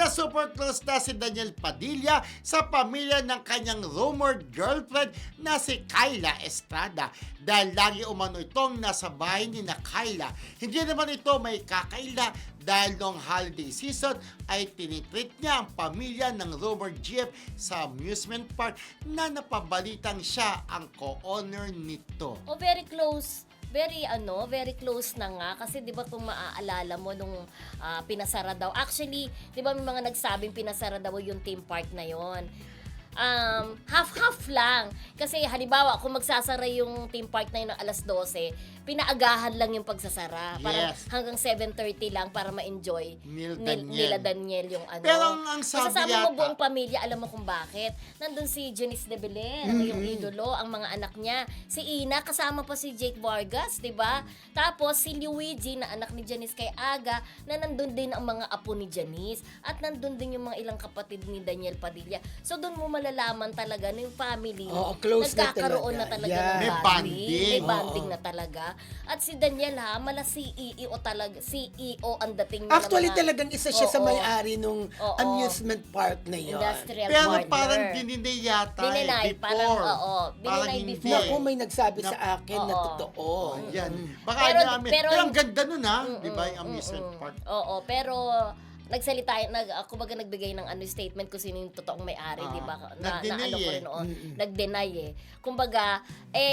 tila super close na si Daniel Padilla sa pamilya ng kanyang rumored girlfriend na si Kyla Estrada dahil lagi umano itong nasa bahay ni na Kyla. Hindi naman ito may kakaila dahil noong holiday season ay tinitreat niya ang pamilya ng rumored GF sa amusement park na napabalitang siya ang co-owner nito. Oh, very close. Very close na nga kasi 'di ba kung maaalala mo nung pinasara daw. Actually, 'di ba may mga nagsabing pinasara daw yung theme park na 'yon. Half-half lang. Kasi halimbawa, kung magsasara yung theme park na yun ng alas 12, pinaagahan lang yung pagsasara. Parang Yes. hanggang 7:30 lang para ma-enjoy nila Daniel. Daniel yung ano. Pero ang sabi Masasama yata, mo buong pamilya, alam mo kung bakit. Nandun si Janice de Belen, yung idolo, ang mga anak niya. Si Ina, kasama pa si Jake Vargas, di ba? Tapos si Luigi, na anak ni Janice kay Aga, na nandun din ang mga apo ni Janice. At nandun din yung mga ilang kapatid ni Daniel Padilla. So doon mo malalaman talaga na yung family, Oo, close na nagkakaroon na talaga. talaga Yeah. ng May bonding. May bonding Oo. na talaga. At si Daniel mala CEO talaga. CEO ang dating niya. Actually, ng mga- talagang isa siya sa Oo. may-ari nung Oo. amusement park na yun. Industrial pero partner. parang dininay yata Dininay, before. parang, oo, Parang dininay hindi. before. Naku, may nagsabi Na- sa akin na Oo. totoo. Oh, yan. Baka Pero- namin. pero- Pero ang ganda nun di ba, yung amusement park. Oo, pero nagsalita, kumbaga nagbigay ng statement kung sino yung totoong may-ari, di ba? Na Nag-deny ano ko eh. rin noon. Nag-deny eh. Kumbaga,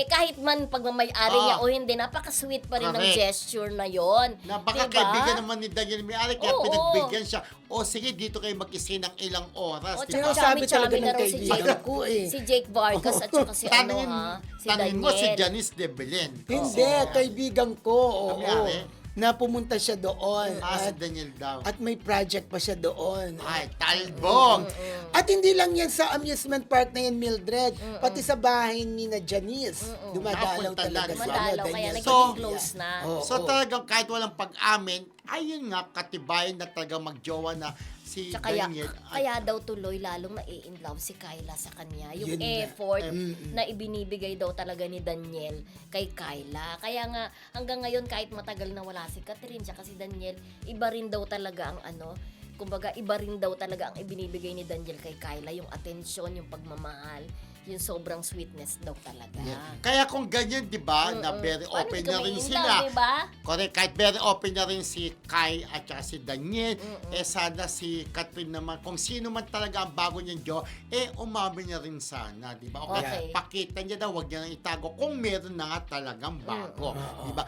kahit man pagmamay-ari niya o hindi, napaka-sweet pa rin ng Correct. gesture na yon. Na baka diba? kaibigan naman ni Daniel May-ari, kaya Oo. pinagbigyan siya. O sige, dito kayo mag-isi ng ilang oras. O, di Pero ba? tsaka sabi chami-chami talaga na ng raw si kaibigan Jake. ko eh. Si Jake Vargas at saka si Tanungin, si tanungin mo si Daniel. Janice de Belen. Hindi, kaibigan ko. Oo. May-ari? Na pumunta siya doon. Si At, Daniel daw. at may project pa siya doon. Ay, talbog! At hindi lang yan sa amusement park na yan, Mildred. Pati sa bahay ni na Janice. Dumadalaw Napunta na, talaga diba? Madalaw, Daniel. kaya So, naging close na. Oo. So talagang kahit walang pag-amin, ayun nga, katibayan na talagang magjowa na si Daniel. Kaya daw tuloy lalong na-in-love si Kyla sa kanya. Yung Yun nga. effort na ibinibigay daw talaga ni Daniel kay Kyla. Kaya nga hanggang ngayon kahit matagal na wala si Catherine tsaka si Daniel, iba rin daw talaga ang kumbaga iba rin daw talaga ang ibinibigay ni Daniel kay Kyla, yung atensyon, yung pagmamahal, yung sobrang sweetness daw talaga. Kaya kung ganyan, di ba, na very Paano open di ka na rin ma-in-love, sila. diba? Correct, kahit very open na rin si Kai at saka si Daniel, sana si Catherine naman, kung sino man talaga ang bago niyang Diyo, umamin niya rin sana, di ba? Okay, Okay. pakita niya daw, wag niya nang itago kung meron na nga talagang bago, di ba?